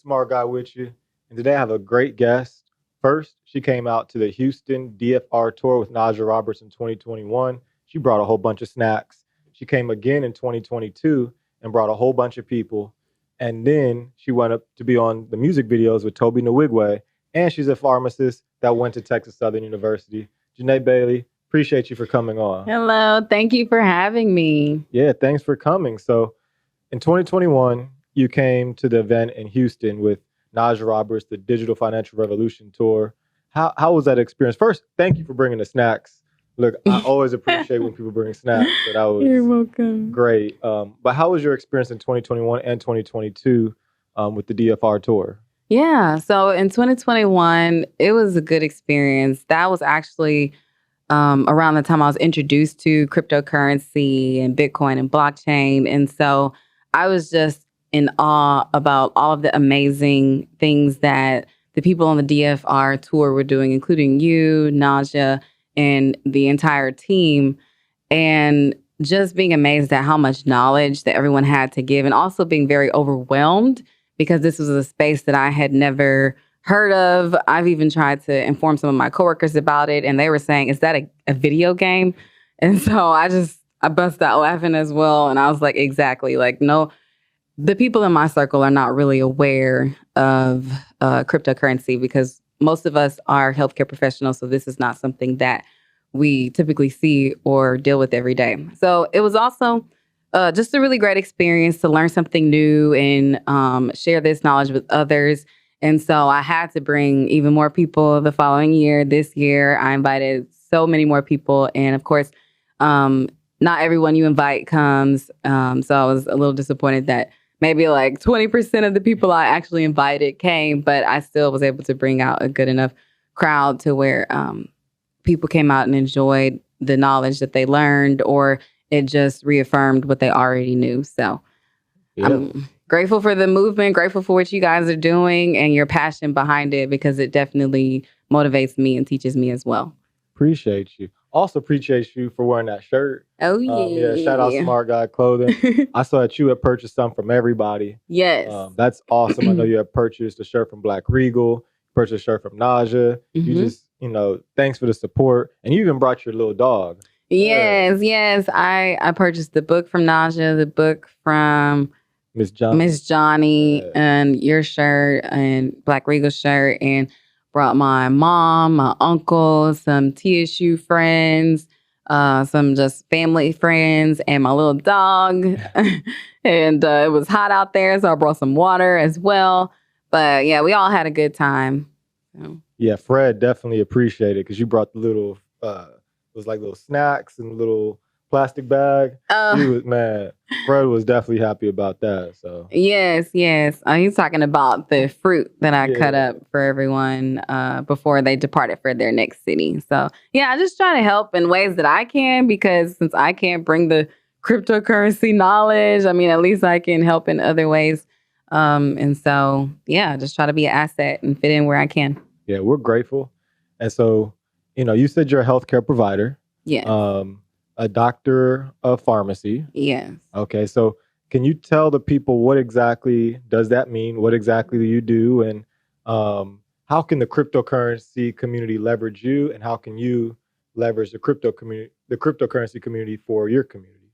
Smart Guy with you. And today I have a great guest. First, she came out to the Houston DFR tour with Naja Roberts in 2021. She brought a whole bunch of snacks. She came again in 2022 and brought a whole bunch of people. And then she went up to be on the music videos with Tobe Nwigwe. And she's a pharmacist that went to Texas Southern University. Janay Bailey, appreciate you for coming on. Hello, thank you for having me. Yeah, thanks for coming. So in 2021, you came to the event in Houston with Naja Roberts, the Digital Financial Revolution Tour. How was that experience? First, thank you for bringing the snacks. Look, I always appreciate when people bring snacks. So that was You're welcome. Great. But how was your experience in 2021 and 2022 with the DFR tour? Yeah, so in 2021, it was a good experience. That was actually around the time I was introduced to cryptocurrency and Bitcoin and blockchain. And so I was just in awe about all of the amazing things that the people on the DFR tour were doing, including you, Naja, and the entire team. And just being amazed at how much knowledge that everyone had to give, and also being very overwhelmed because this was a space that I had never heard of. I've even tried to inform some of my coworkers about it, and they were saying, is that a video game? And so I bust out laughing as well. And I was like, exactly. Like, no, the people in my circle are not really aware of cryptocurrency because most of us are healthcare professionals. So this is not something that we typically see or deal with every day. So it was also just a really great experience to learn something new and share this knowledge with others. And so I had to bring even more people the following year. This year, I invited so many more people. And of course, not everyone you invite comes. So I was a little disappointed that maybe like 20% of the people I actually invited came, but I still was able to bring out a good enough crowd to where people came out and enjoyed the knowledge that they learned, or it just reaffirmed what they already knew. So I'm grateful for the movement, grateful for what you guys are doing and your passion behind it, because it definitely motivates me and teaches me as well. Appreciate you. Also appreciate you for wearing that shirt. Oh, yeah. Shout out Smart Guy Clothing. I saw that you had purchased some from everybody. Yes. That's awesome. I know you have purchased a shirt from Black Regal, purchased a shirt from Naja. Mm-hmm. You just, thanks for the support. And you even brought your little dog. Yes. I purchased the book from Naja, the book from Miss Johnny, and your shirt and Black Regal shirt, and brought my mom, my uncle, some TSU friends, some just family friends, and my little dog. And it was hot out there, so I brought some water as well. But yeah, we all had a good time. So. Yeah, Fred definitely appreciated it because you brought the little, it was like little snacks and little plastic bag. Fred was definitely happy about that. So yes. He's talking about the fruit that I cut up for everyone before they departed for their next city. So yeah, I just try to help in ways that I can, because since I can't bring the cryptocurrency knowledge, I mean, at least I can help in other ways. And so yeah, just try to be an asset and fit in where I can. Yeah, we're grateful. And so, you said you're a healthcare provider. Yeah. A doctor of pharmacy. Yes. Okay, so can you tell the people what exactly does that mean? What exactly do you do? And how can the cryptocurrency community leverage you? And how can you leverage the cryptocurrency community for your community?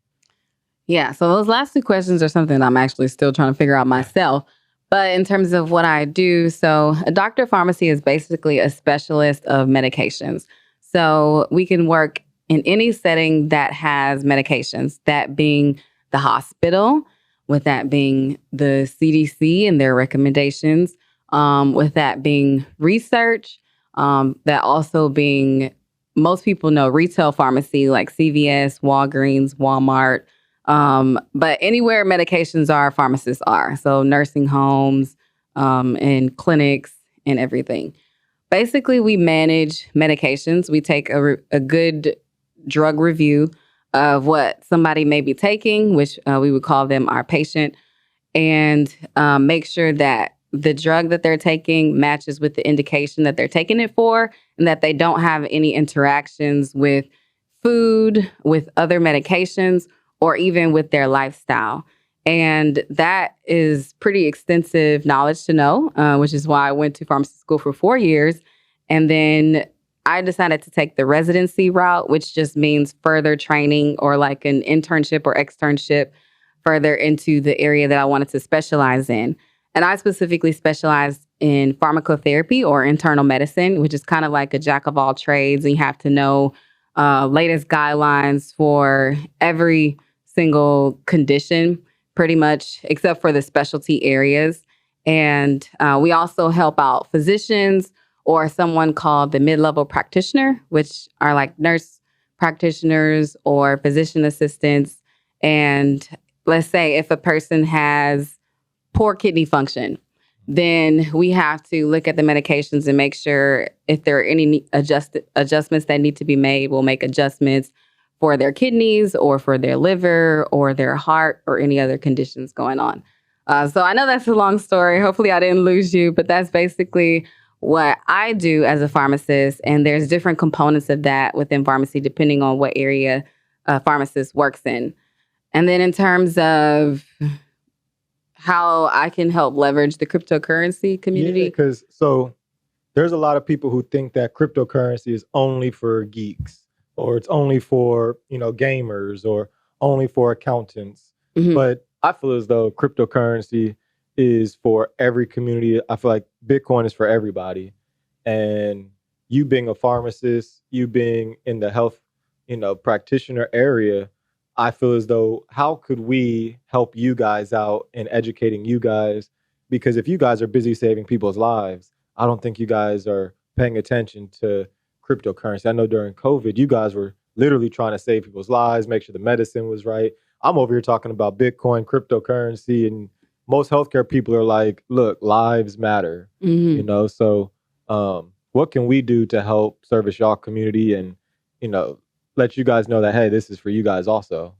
Yeah, so those last two questions are something I'm actually still trying to figure out myself. But in terms of what I do, so a doctor of pharmacy is basically a specialist of medications. So we can work in any setting that has medications, that being the hospital, with that being the CDC and their recommendations, with that being research, that also being, most people know retail pharmacy like CVS, Walgreens, Walmart, but anywhere medications are, pharmacists are. So nursing homes and clinics and everything. Basically, we manage medications. We take a good drug review of what somebody may be taking, which we would call them our patient, and make sure that the drug that they're taking matches with the indication that they're taking it for, and that they don't have any interactions with food, with other medications, or even with their lifestyle. And that is pretty extensive knowledge to know, which is why I went to pharmacy school for 4 years. And then I decided to take the residency route, which just means further training or like an internship or externship further into the area that I wanted to specialize in. And I specifically specialized in pharmacotherapy or internal medicine, which is kind of like a jack of all trades. And you have to know latest guidelines for every single condition, pretty much, except for the specialty areas. And we also help out physicians or someone called the mid-level practitioner, which are like nurse practitioners or physician assistants. And let's say if a person has poor kidney function, then we have to look at the medications and make sure if there are any adjustments that need to be made, we'll make adjustments for their kidneys or for their liver or their heart or any other conditions going on. So I know that's a long story. Hopefully I didn't lose you, but that's basically what I do as a pharmacist. And there's different components of that within pharmacy, depending on what area a pharmacist works in. And then in terms of how I can help leverage the cryptocurrency community. Yeah, because so there's a lot of people who think that cryptocurrency is only for geeks or it's only for, gamers or only for accountants. Mhm. But I feel as though cryptocurrency is for every community. I feel like Bitcoin is for everybody. And you being a pharmacist, you being in the health, practitioner area, I feel as though how could we help you guys out in educating you guys? Because if you guys are busy saving people's lives, I don't think you guys are paying attention to cryptocurrency. I know during COVID, you guys were literally trying to save people's lives, make sure the medicine was right. I'm over here talking about Bitcoin, cryptocurrency, and most healthcare people are like, look, lives matter, Mhm. So what can we do to help service y'all community and, let you guys know that, hey, this is for you guys also?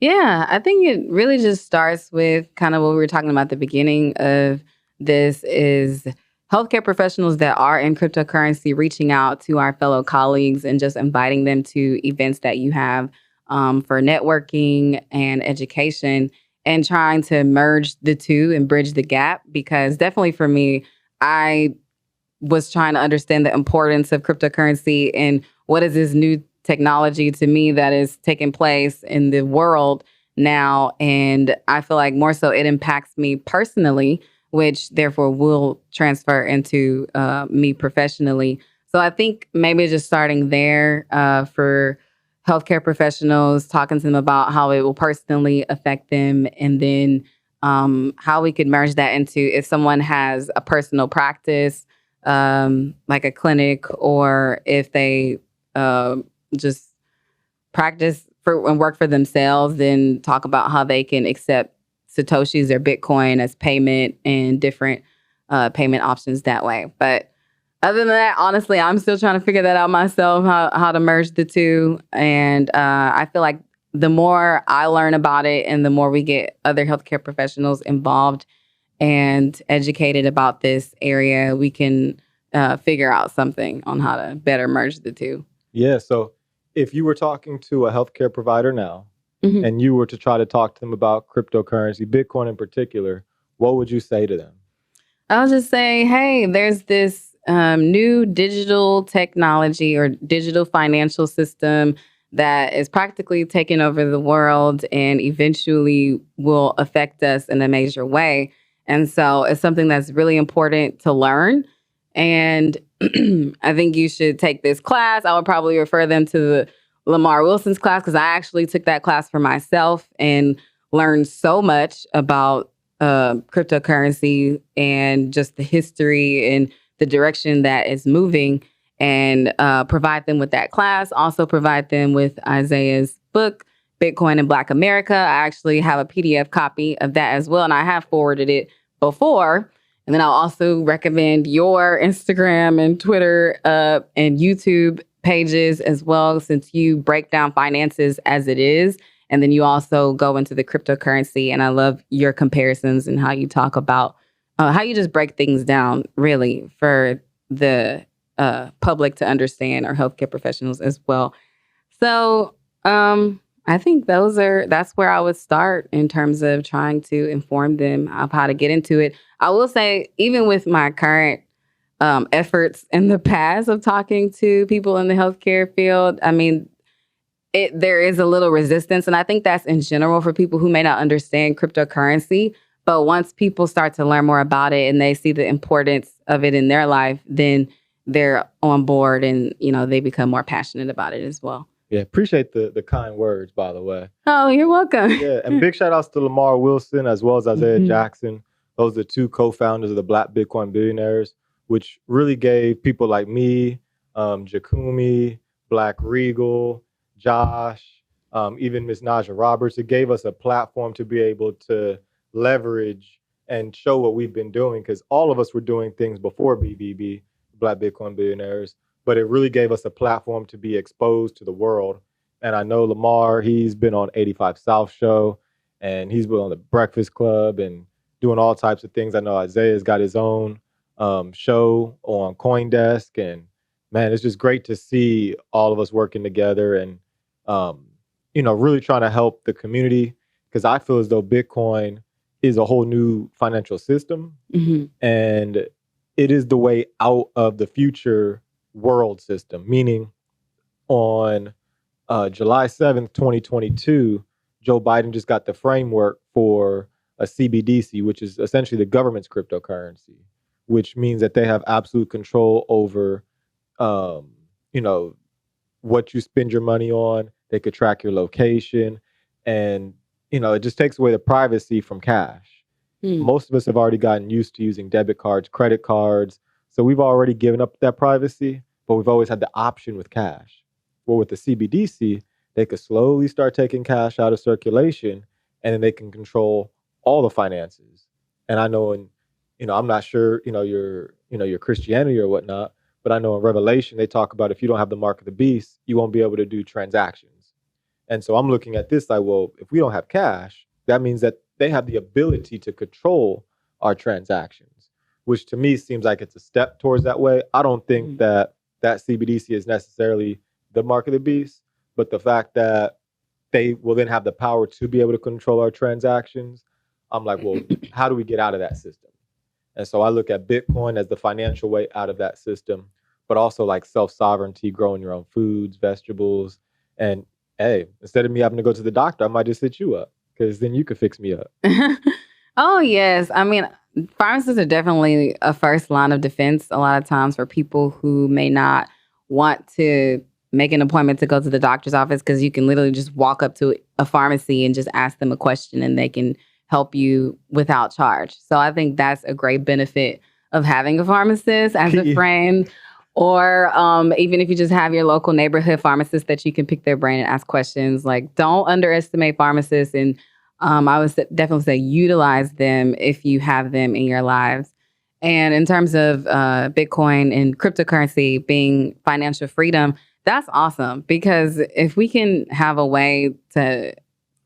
Yeah, I think it really just starts with kind of what we were talking about at the beginning of this is healthcare professionals that are in cryptocurrency reaching out to our fellow colleagues and just inviting them to events that you have for networking and education and trying to merge the two and bridge the gap. Because definitely for me, I was trying to understand the importance of cryptocurrency and what is this new technology to me that is taking place in the world now. And I feel like more so it impacts me personally, which therefore will transfer into me professionally. So I think maybe just starting there for healthcare professionals, talking to them about how it will personally affect them, and then how we could merge that into if someone has a personal practice, like a clinic, or if they just practice for and work for themselves, then talk about how they can accept Satoshis or Bitcoin as payment and different payment options that way. But other than that, honestly, I'm still trying to figure that out myself, how to merge the two. And I feel like the more I learn about it and the more we get other healthcare professionals involved and educated about this area, we can figure out something on how to better merge the two. Yeah. So if you were talking to a healthcare provider now Mhm. and you were to try to talk to them about cryptocurrency, Bitcoin in particular, what would you say to them? I'll just say, hey, there's this new digital technology or digital financial system that is practically taking over the world and eventually will affect us in a major way. And so it's something that's really important to learn. And I think you should take this class. I would probably refer them to the Lamar Wilson's class because I actually took that class for myself and learned so much about cryptocurrency and just the history and the direction that it's moving, and provide them with that class. Also provide them with Isaiah's book, Bitcoin in Black America. I actually have a PDF copy of that as well, and I have forwarded it before. And then I'll also recommend your Instagram and Twitter and YouTube pages as well, since you break down finances as it is. And then you also go into the cryptocurrency. And I love your comparisons and how you talk about how you just break things down, really, for the public to understand, or healthcare professionals as well. So I I think that's where I would start in terms of trying to inform them of how to get into it. I will say, even with my current efforts in the past of talking to people in the healthcare field, I mean, there is a little resistance. And I think that's in general for people who may not understand cryptocurrency. But once people start to learn more about it and they see the importance of it in their life, then they're on board and, they become more passionate about it as well. Yeah, appreciate the kind words, by the way. Oh, you're welcome. Yeah, and big shout outs to Lamar Wilson as well as Isaiah Jackson. Those are the two co-founders of the Black Bitcoin Billionaires, which really gave people like me, Jakumi, Black Regal, Josh, even Miss Naja Roberts. It gave us a platform to be able to leverage and show what we've been doing, because all of us were doing things before BBB, Black Bitcoin Billionaires, but it really gave us a platform to be exposed to the world. And I know Lamar, he's been on 85 South Show, and he's been on the Breakfast Club and doing all types of things. I know Isaiah's got his own show on CoinDesk, and man, it's just great to see all of us working together and, really trying to help the community, because I feel as though Bitcoin is a whole new financial system, and it is the way out of the future world system, meaning on July 7th, 2022, Joe Biden just got the framework for a CBDC, which is essentially the government's cryptocurrency, which means that they have absolute control over, what you spend your money on. They could track your location, and, it just takes away the privacy from cash. Most of us have already gotten used to using debit cards, credit cards. So we've already given up that privacy, but we've always had the option with cash. Well, with the CBDC, they could slowly start taking cash out of circulation, and then they can control all the finances. And I know I'm not sure, your Christianity or whatnot, but I know in Revelation, they talk about if you don't have the mark of the beast, you won't be able to do transactions. And so I'm looking at this like, well, if we don't have cash, that means that they have the ability to control our transactions, which to me seems like it's a step towards that way. I don't think that CBDC is necessarily the mark of the beast, but the fact that they will then have the power to be able to control our transactions, I'm like, well, how do we get out of that system? And so I look at Bitcoin as the financial way out of that system, but also like self-sovereignty, growing your own foods, vegetables. And hey, instead of me having to go to the doctor, I might just hit you up, because then you could fix me up. Oh, yes. I mean, pharmacists are definitely a first line of defense a lot of times for people who may not want to make an appointment to go to the doctor's office, because you can literally just walk up to a pharmacy and just ask them a question and they can help you without charge. So I think that's a great benefit of having a pharmacist as a friend. Or even if you just have your local neighborhood pharmacist that you can pick their brain and ask questions. Like, don't underestimate pharmacists. And I would definitely say utilize them if you have them in your lives. And in terms of Bitcoin and cryptocurrency being financial freedom, that's awesome. Because if we can have a way to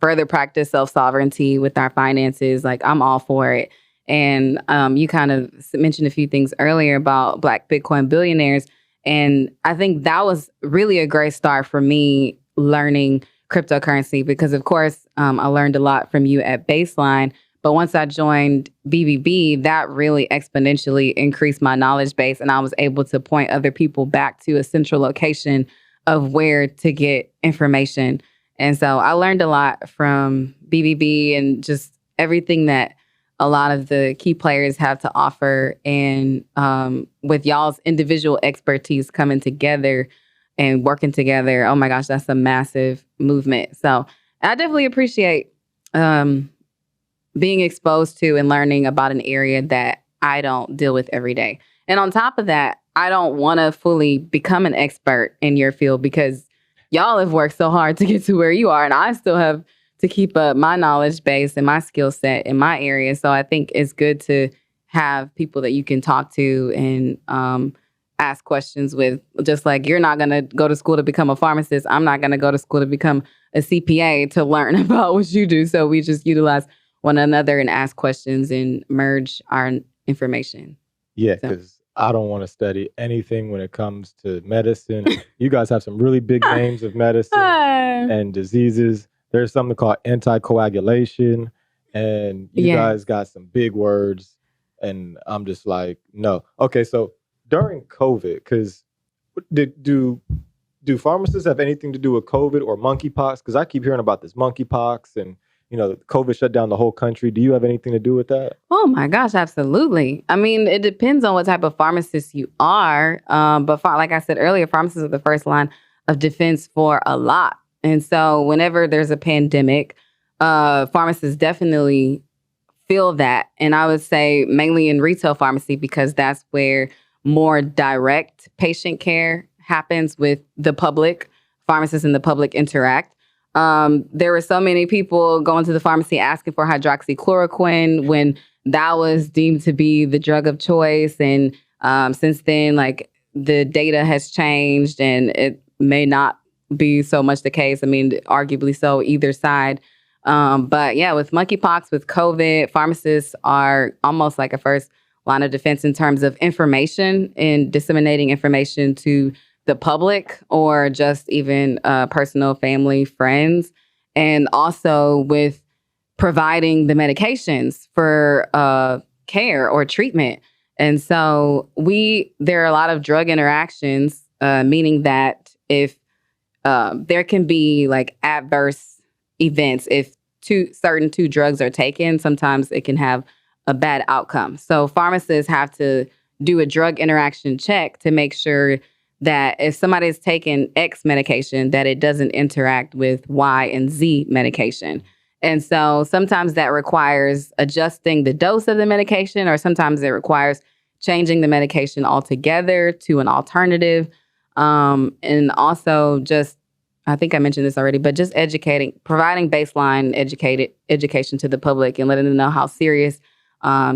further practice self-sovereignty with our finances, like, I'm all for it. And you kind of mentioned a few things earlier about Black Bitcoin billionaires. And I think that was really a great start for me learning cryptocurrency, because, of course, I learned a lot from you at Baseline. But once I joined BBB, that really exponentially increased my knowledge base. And I was able to point other people back to a central location of where to get information. And so I learned a lot from BBB and just everything that a lot of the key players have to offer. And with y'all's individual expertise coming together and working together, oh my gosh, that's a massive movement. So I definitely appreciate being exposed to and learning about an area that I don't deal with every day. And on top of that, I don't want to fully become an expert in your field, because y'all have worked so hard to get to where you are, and I still have to keep up my knowledge base and my skill set in my area. So I think it's good to have people that you can talk to and ask questions with. Just like you're not going to go to school to become a pharmacist, I'm not going to go to school to become a CPA to learn about what you do. So we just utilize one another and ask questions and merge our information. Yeah, because I don't want to study anything when it comes to medicine. You guys have some really big names of medicine and diseases. There's something called anticoagulation, and you guys Yes. got some big words. And I'm just like, no. Okay, so during COVID, because do pharmacists have anything to do with COVID or monkeypox? Because I keep hearing about this monkeypox and COVID shut down the whole country. Do you have anything to do with that? Oh my gosh, absolutely. I mean, it depends on what type of pharmacist you are. But like I said earlier, pharmacists are the first line of defense for a lot. And so whenever there's a pandemic, pharmacists definitely feel that. And I would say mainly in retail pharmacy, because that's where more direct patient care happens with the public. Pharmacists and the public interact. There were so many people going to the pharmacy asking for hydroxychloroquine when that was deemed to be the drug of choice. And since then, like, the data has changed and it may not be so much the case. I mean, arguably so either side. But yeah, with monkeypox, with COVID, pharmacists are almost like a first line of defense in terms of information and disseminating information to the public or just even personal, family, friends, and also with providing the medications for care or treatment. And so there are a lot of drug interactions, meaning that if there can be like adverse events, if certain two drugs are taken, sometimes it can have a bad outcome. So pharmacists have to do a drug interaction check to make sure that if somebody is taking X medication, that it doesn't interact with Y and Z medication. And so sometimes that requires adjusting the dose of the medication, or sometimes it requires changing the medication altogether to an alternative. And also just, I think I mentioned this already, but just providing baseline education to the public and letting them know how serious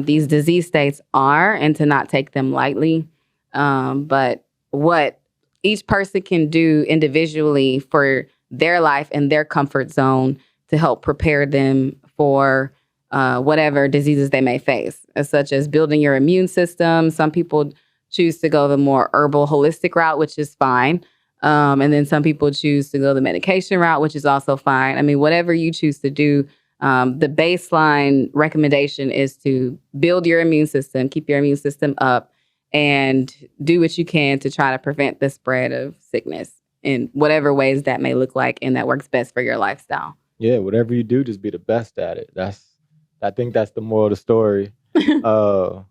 these disease states are and to not take them lightly. But what each person can do individually for their life and their comfort zone to help prepare them for whatever diseases they may face, such as building your immune system. Some people choose to go the more herbal, holistic route, which is fine. And then some people choose to go the medication route, which is also fine. I mean, whatever you choose to do, the baseline recommendation is to build your immune system, keep your immune system up, and do what you can to try to prevent the spread of sickness in whatever ways that may look like and that works best for your lifestyle. Yeah, whatever you do, just be the best at it. I think that's the moral of the story. And so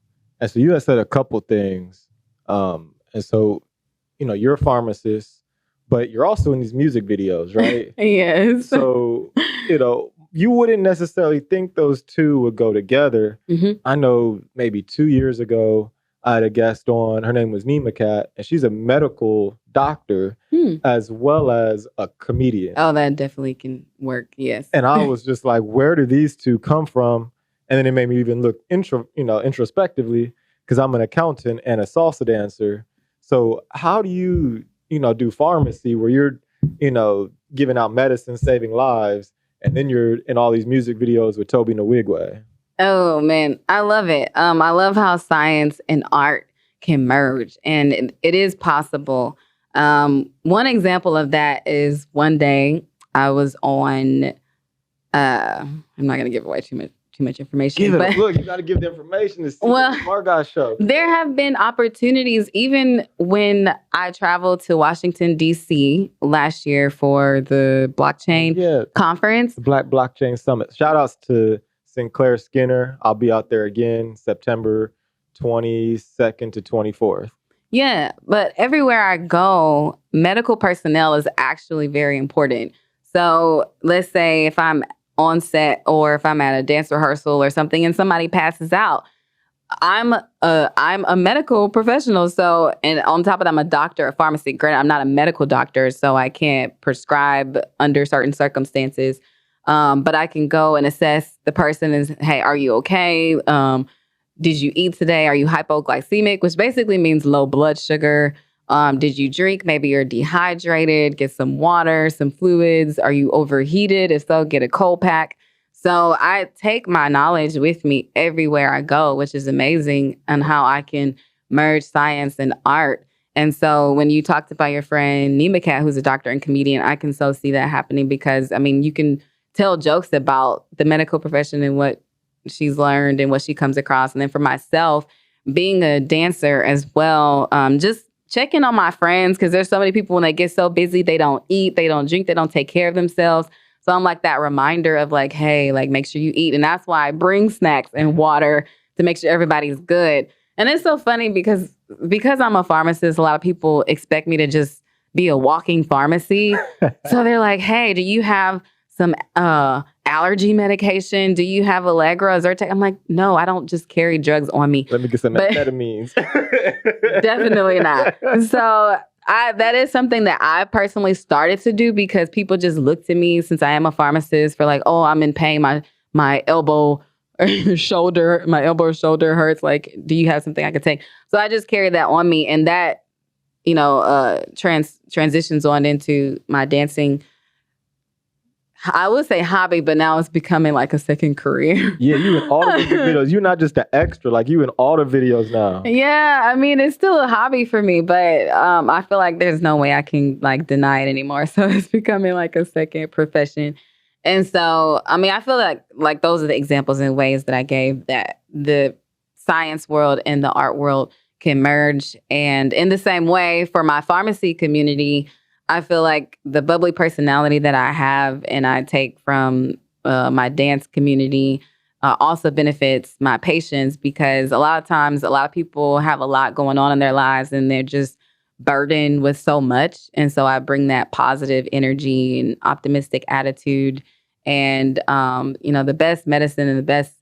you had said a couple things. And so, you're a pharmacist, but you're also in these music videos, right? Yes. So, you wouldn't necessarily think those two would go together. Mm-hmm. I know maybe 2 years ago, I had a guest on. Her name was Nima Cat, and she's a medical doctor as well as a comedian. Oh, that definitely can work. Yes. And I was just like, where do these two come from? And then it made me even look introspectively, because I'm an accountant and a salsa dancer. So how do you, do pharmacy where you're, giving out medicine, saving lives, and then you're in all these music videos with Tobe Nwigwe? Oh, man, I love it. I love how science and art can merge, and it is possible. One example of that is one day I was on, I'm not going to give away too much information. Look, you got to give the information. It's the Smart Guy show. There have been opportunities, even when I traveled to Washington, D.C. last year for the blockchain conference. The Black Blockchain Summit. Shout outs to Sinclair Skinner. I'll be out there again September 22nd to 24th. Yeah, but everywhere I go, medical personnel is actually very important. So let's say if I'm on set or if I'm at a dance rehearsal or something and somebody passes out, I'm a medical professional. So, and on top of that, I'm a doctor of pharmacy. Granted, I'm not a medical doctor, so I can't prescribe under certain circumstances. But I can go and assess the person and, hey, are you okay? Did you eat today? Are you hypoglycemic? Which basically means low blood sugar. Did you drink? Maybe you're dehydrated. Get some water, some fluids. Are you overheated? If so, get a cold pack. So I take my knowledge with me everywhere I go, which is amazing, and how I can merge science and art. And so when you talked about your friend Nima Cat, who's a doctor and comedian, I can so see that happening because, I mean, you can tell jokes about the medical profession and what she's learned and what she comes across. And then for myself, being a dancer as well, just checking on my friends because there's so many people when they get so busy, they don't eat, they don't drink, they don't take care of themselves. So I'm like that reminder of like, hey, like make sure you eat. And that's why I bring snacks and water to make sure everybody's good. And it's so funny because I'm a pharmacist, a lot of people expect me to just be a walking pharmacy. So they're like, hey, do you have some allergy medication? Do you have Allegra, Zyrtec? I'm like, no, I don't just carry drugs on me. Let me get some amphetamines. Definitely not. So that is something that I personally started to do because people just look to me since I am a pharmacist for like, oh, I'm in pain. My elbow or shoulder hurts. Like, do you have something I could take? So I just carry that on me. And that, transitions on into my dancing, I would say hobby, but now it's becoming like a second career. Yeah, you in all the videos. You're not just the extra, like you in all the videos now. Yeah, I mean, it's still a hobby for me, but I feel like there's no way I can like deny it anymore. So it's becoming like a second profession. And so, I mean, I feel like those are the examples and ways that I gave that the science world and the art world can merge. And in the same way, for my pharmacy community, I feel like the bubbly personality that I have and I take from my dance community also benefits my patients because a lot of times, a lot of people have a lot going on in their lives and they're just burdened with so much. And so I bring that positive energy and optimistic attitude. And, the best medicine and the best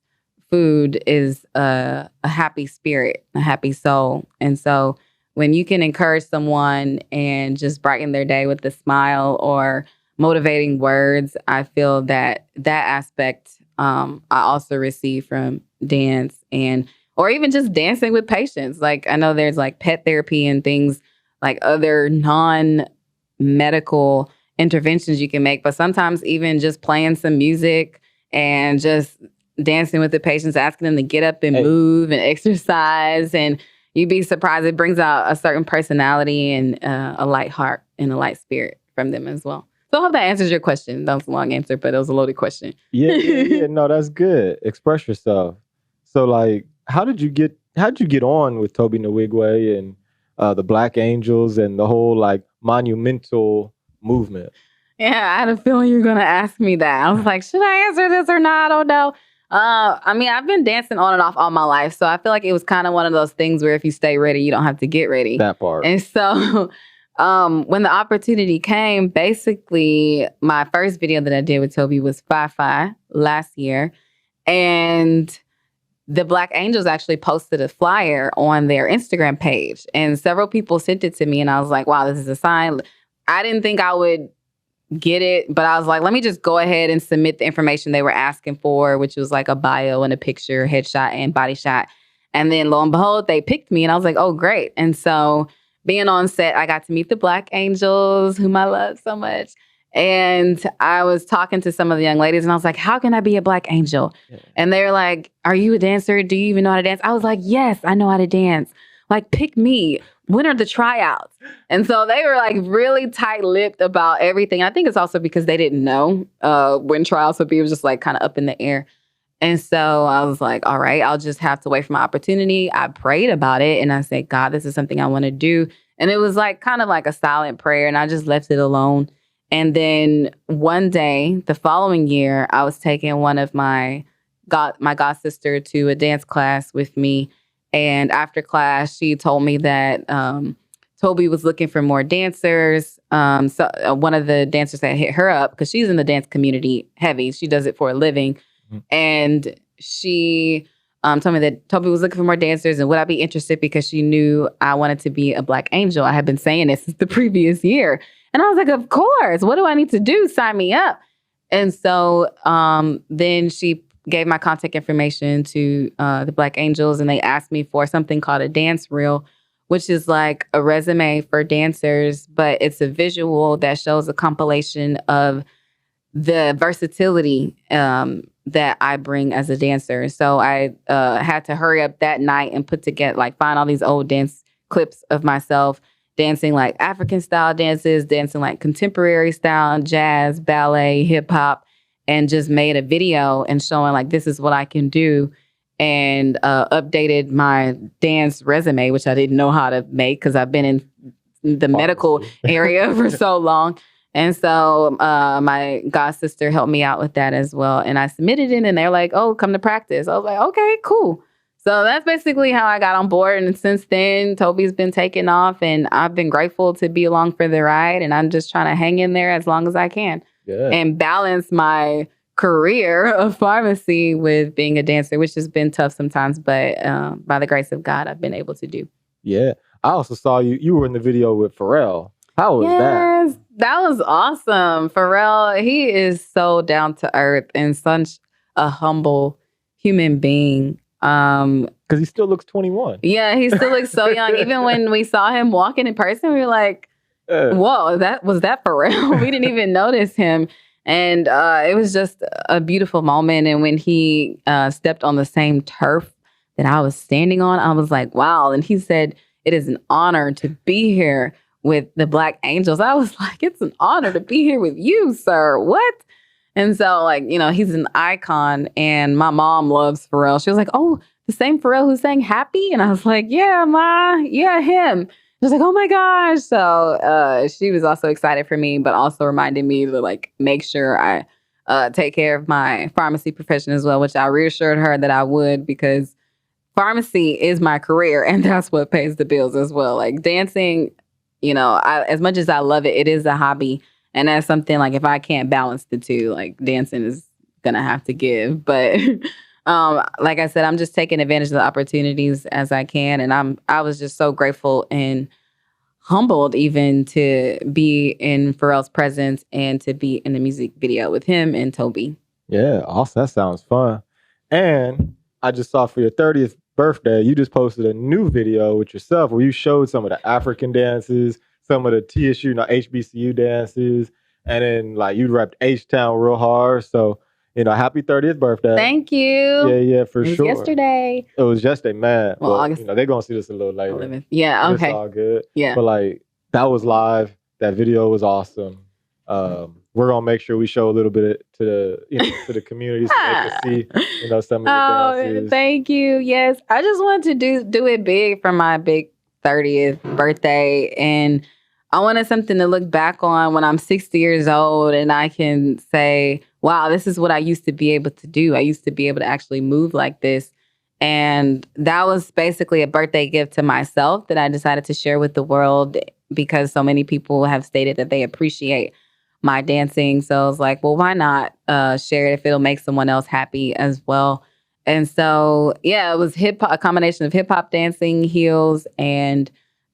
food is a happy spirit, a happy soul. And so when you can encourage someone and just brighten their day with a smile or motivating words, I feel that aspect I also receive from dance or even just dancing with patients. Like I know there's like pet therapy and things like other non-medical interventions you can make, but sometimes even just playing some music and just dancing with the patients, asking them to get up and move and exercise, and you'd be surprised. It brings out a certain personality and a light heart and a light spirit from them as well. So I hope that answers your question. That was a long answer, but it was a loaded question. Yeah. No, that's good. Express yourself. So like, how'd you get on with Tobe Nwigwe and the Black Angels and the whole like monumental movement? Yeah, I had a feeling you were going to ask me that. I was like, should I answer this or not? I don't know. I mean, I've been dancing on and off all my life. So I feel like it was kind of one of those things where if you stay ready, you don't have to get ready. That part. And so when the opportunity came, basically my first video that I did with Tobe was Fi last year. And the Black Angels actually posted a flyer on their Instagram page. And several people sent it to me. And I was like, wow, this is a sign. I didn't think I would get it, but I was like, let me just go ahead and submit the information they were asking for, which was like a bio and a picture, headshot and body shot. And then lo and behold, they picked me and I was like, oh, great. And so being on set, I got to meet the Black Angels, whom I love so much. And I was talking to some of the young ladies and I was like, how can I be a Black Angel? Yeah. And they were like, are you a dancer? Do you even know how to dance? I was like, yes, I know how to dance. Like, pick me. When are the tryouts? And so they were like really tight-lipped about everything. I think it's also because they didn't know when tryouts would be. It was just like kind of up in the air. And so I was like, all right, I'll just have to wait for my opportunity. I prayed about it and I said, God, this is something I want to do. And it was like kind of like a silent prayer and I just left it alone. And then one day, the following year, I was taking one of my god sister to a dance class with me. And after class, she told me that Tobe was looking for more dancers. So one of the dancers had hit her up because she's in the dance community heavy. She does it for a living. Mm-hmm. And she told me that Tobe was looking for more dancers and would I be interested because she knew I wanted to be a Black Angel. I had been saying this since the previous year. And I was like, of course. What do I need to do? Sign me up. And so then she gave my contact information to the Black Angels and they asked me for something called a dance reel, which is like a resume for dancers, but it's a visual that shows a compilation of the versatility that I bring as a dancer. So I had to hurry up that night and put together, like, find all these old dance clips of myself dancing like African style dances, dancing like contemporary style, jazz, ballet, hip hop, and just made a video and showing like, this is what I can do. And updated my dance resume, which I didn't know how to make because I've been in the medical area for so long. And so my god sister helped me out with that as well. And I submitted it and they're like, oh, come to practice. I was like, okay, cool. So that's basically how I got on board. And since then, Tobe's been taking off and I've been grateful to be along for the ride. And I'm just trying to hang in there as long as I can and balance my career of pharmacy with being a dancer, which has been tough sometimes. But by the grace of God, I've been able to do. Yeah. I also saw you were in the video with Pharrell. How was that? Yes, that was awesome. Pharrell, he is so down to earth and such a humble human being. Because he still looks 21. Yeah, he still looks so young. Even when we saw him walking in person, we were like, whoa, was that Pharrell? We didn't even notice him. And it was just a beautiful moment. And when he stepped on the same turf that I was standing on, I was like, wow. And he said, it is an honor to be here with the Black Angels. I was like, it's an honor to be here with you, sir. What? And so, like, you know, he's an icon. And my mom loves Pharrell. She was like, oh, the same Pharrell who sang Happy? And I was like, yeah, Ma. Yeah, him. She was like, oh my gosh. So she was also excited for me, but also reminded me to, like, make sure I take care of my pharmacy profession as well, which I reassured her that I would, because pharmacy is my career and that's what pays the bills as well. Like, dancing, you know, as much as I love it, it is a hobby. And that's something, like, if I can't balance the two, like, dancing is going to have to give. But like I said, I'm just taking advantage of the opportunities as I can. And I was just so grateful and humbled even to be in Pharrell's presence and to be in the music video with him and Tobe. Yeah, awesome. That sounds fun. And I just saw for your 30th birthday, you just posted a new video with yourself where you showed some of the African dances, some of the TSU, HBCU dances, and then, like, you repped H-Town real hard. So, you know, happy 30th birthday. Thank you. Yeah, for sure. Yesterday. It was yesterday, man. Well, but, August. You know, they're going to see this a little later. 11th. Yeah, okay. It's all good. Yeah. But, like, that was live. That video was awesome. We're gonna make sure we show a little bit to the community so they can see, some of the dances. Thank you. Yes, I just wanted to do it big for my big 30th birthday, and I wanted something to look back on when I'm 60 years old, and I can say, "Wow, this is what I used to be able to do. I used to be able to actually move like this." And that was basically a birthday gift to myself that I decided to share with the world, because so many people have stated that they appreciate my dancing. So I was like, well, why not share it if it'll make someone else happy as well? And so, yeah, it was a combination of hip hop dancing, heels, and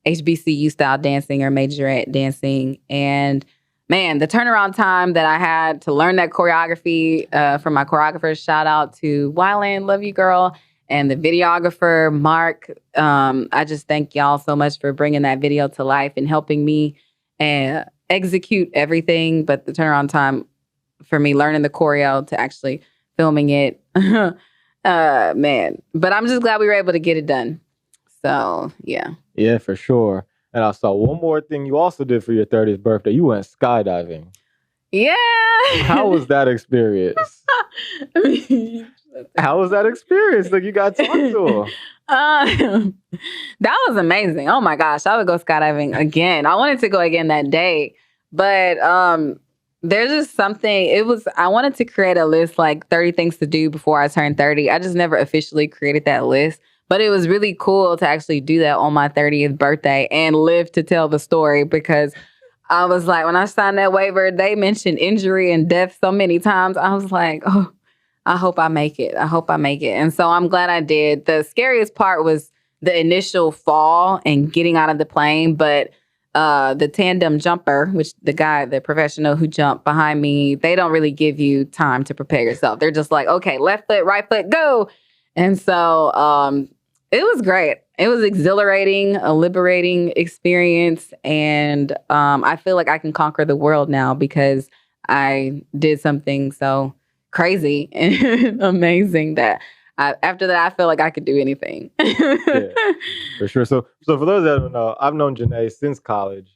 HBCU style dancing or majorette dancing. And man, the turnaround time that I had to learn that choreography from my choreographer, shout out to Wyland, love you, girl, and the videographer, Mark. I just thank y'all so much for bringing that video to life and helping me execute everything. But the turnaround time for me learning the choreo to actually filming it, man. But I'm just glad we were able to get it done. So, yeah. Yeah, for sure. And I saw one more thing you also did for your 30th birthday. You went skydiving. Yeah. How was that experience? How was that experience? Like, you got to talk to her. That was amazing. Oh my gosh, I would go skydiving again. I wanted to go again that day, but there's just something. I wanted to create a list, like 30 things to do before I turned 30. I just never officially created that list, but it was really cool to actually do that on my 30th birthday and live to tell the story, because I was like, when I signed that waiver, they mentioned injury and death so many times. I was like, oh, I hope I make it. I hope I make it. And so I'm glad I did. The scariest part was the initial fall and getting out of the plane. But the tandem jumper, which the professional who jumped behind me, they don't really give you time to prepare yourself. They're just like, okay, left foot, right foot, go. And so it was great. It was exhilarating, a liberating experience. And I feel like I can conquer the world now because I did something so crazy and amazing that after that, I felt like I could do anything. Yeah, for sure. So for those that don't know, I've known Janay since college.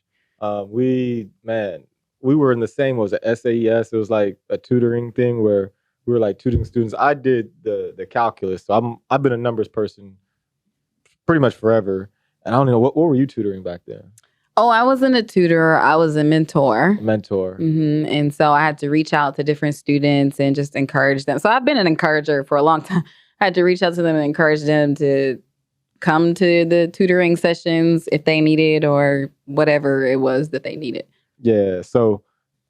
We were in the same, what was it, SAES? It was like a tutoring thing where we were like tutoring students. I did the calculus, so I've been a numbers person pretty much forever. And I don't know, what were you tutoring back then? Oh, I wasn't a tutor. I was a mentor. Mentor. And so I had to reach out to different students and just encourage them. So I've been an encourager for a long time. I had to reach out to them and encourage them to come to the tutoring sessions if they needed or whatever it was that they needed. Yeah. So,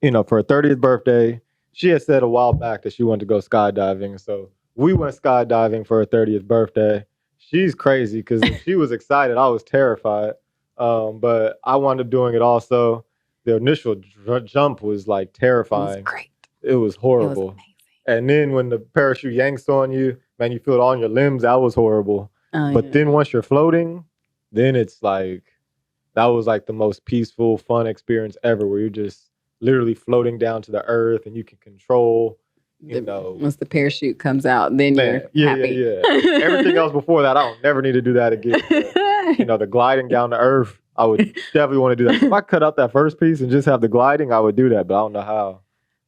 for her 30th birthday, she had said a while back that she wanted to go skydiving. So we went skydiving for her 30th birthday. She's crazy because she was excited. I was terrified. But I wound up doing it also. The initial jump was like terrifying. It was great. It was horrible. It was and then when the parachute yanks on you, man, you feel it on your limbs. That was horrible. But then once you're floating, then it's like, that was like the most peaceful, fun experience ever, where you're just literally floating down to the earth and you can control, once the parachute comes out, then you're happy. Yeah. Everything else before that, I don't never need to do that again. But, the gliding down to earth, I would definitely want to do that. If I cut out that first piece and just have the gliding, I would do that, but I don't know how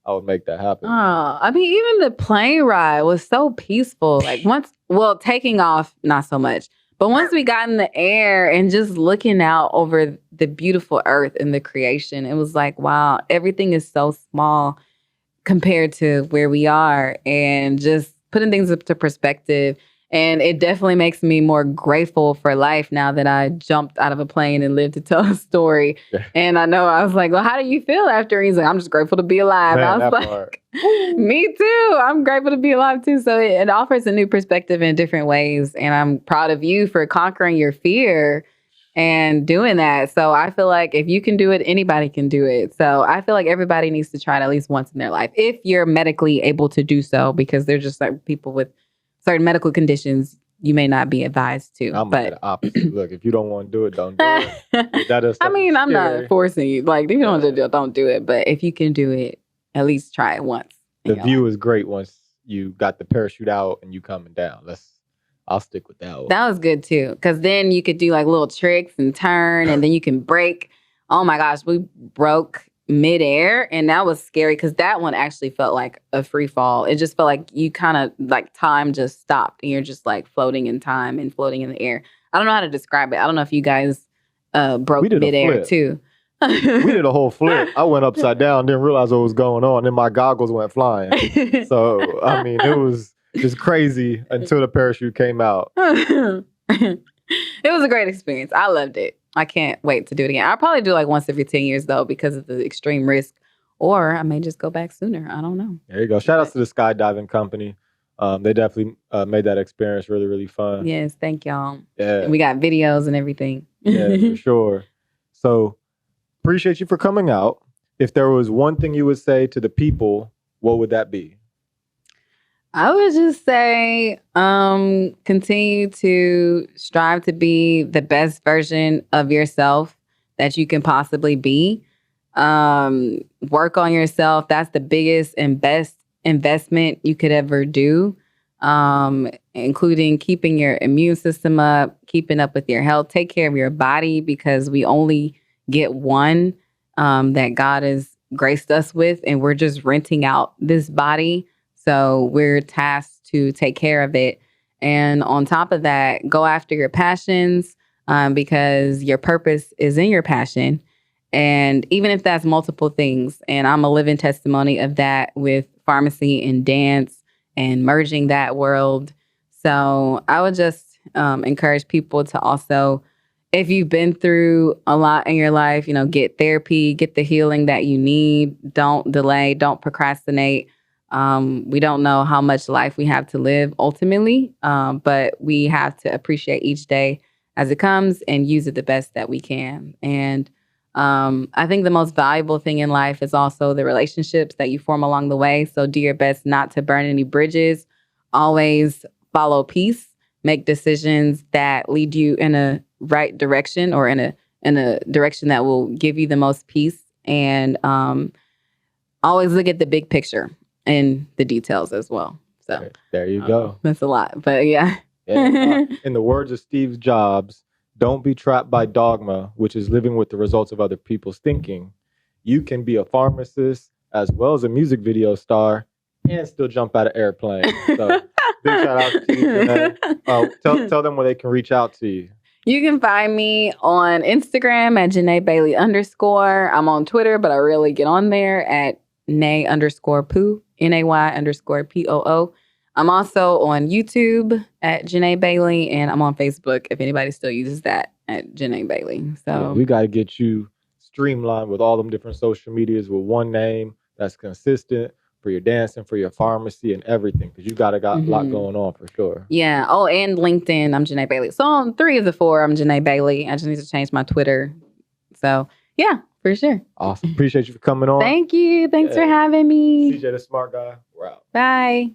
I would make that happen. Oh, I mean, even the plane ride was so peaceful. Like taking off, not so much. But once we got in the air and just looking out over the beautiful earth and the creation, it was like, wow, everything is so small compared to where we are, and just putting things into perspective. And it definitely makes me more grateful for life now that I jumped out of a plane and lived to tell a story. Yeah. And I was like, well, how do you feel after? And he's like, I'm just grateful to be alive. Man, I was like, me too. I'm grateful to be alive too. So it offers a new perspective in different ways. And I'm proud of you for conquering your fear and doing that. So I feel like if you can do it, anybody can do it. So I feel like everybody needs to try it at least once in their life, if you're medically able to do so, because there's just certain people with certain medical conditions you may not be advised to. I'm the opposite. Look, if you don't want to do it, don't do it. I'm not forcing you. Like, if you don't want to do it, don't do it. But if you can do it, at least try it once. The view is great once you got the parachute out and you coming down. I'll stick with that one. That was good too, because then you could do like little tricks and turn, and then you can break. Oh my gosh, we broke midair, and that was scary because that one actually felt like a free fall. It just felt like you kind of like time just stopped, and you're just like floating in time and floating in the air. I don't know how to describe it. I don't know if you guys broke midair too. We did a whole flip. I went upside down, didn't realize what was going on, then my goggles went flying. So I mean, it was just crazy until the parachute came out. It was a great experience. I loved it. I can't wait to do it again. I'll probably do like once every 10 years though, because of the extreme risk. Or I may just go back sooner. I don't know. There you go. Shout out to the skydiving company. They definitely made that experience really, really fun. Yes, thank y'all. Yeah. And we got videos and everything. Yeah, for sure. So appreciate you for coming out. If there was one thing you would say to the people, what would that be? I would just say continue to strive to be the best version of yourself that you can possibly be. Work on yourself. That's the biggest and best investment you could ever do, including keeping your immune system up, keeping up with your health. Take care of your body, because we only get one that God has graced us with, and we're just renting out this body. So we're tasked to take care of it. And on top of that, go after your passions, because your purpose is in your passion. And even if that's multiple things, and I'm a living testimony of that with pharmacy and dance and merging that world. So I would just encourage people to also, if you've been through a lot in your life, get therapy, get the healing that you need. Don't delay, don't procrastinate. We don't know how much life we have to live ultimately, but we have to appreciate each day as it comes and use it the best that we can. And I think the most valuable thing in life is also the relationships that you form along the way. So do your best not to burn any bridges. Always follow peace. Make decisions that lead you in a right direction, or in a direction that will give you the most peace. And always look at the big picture. in the details as well. So there you go. That's a lot, but yeah. In the words of Steve Jobs, don't be trapped by dogma, which is living with the results of other people's thinking. You can be a pharmacist as well as a music video star and still jump out of airplane. So big shout out to you, Janay. Tell them where they can reach out to you. You can find me on Instagram at Janay Bailey _. I'm on Twitter, but I really get on there at Nay _Poo, NAY _POO. I'm also on YouTube at Janay Bailey, and I'm on Facebook if anybody still uses that at Janay Bailey. So we got to get you streamlined with all them different social medias with one name that's consistent for your dancing, for your pharmacy, and everything, because you got a lot going on for sure. Yeah. Oh, and LinkedIn, I'm Janay Bailey. So on 3 of the 4, I'm Janay Bailey. I just need to change my Twitter. So yeah, for sure. Awesome. Appreciate you for coming on. Thank you. Thanks for having me. CJ the Smart Guy. We're out. Bye.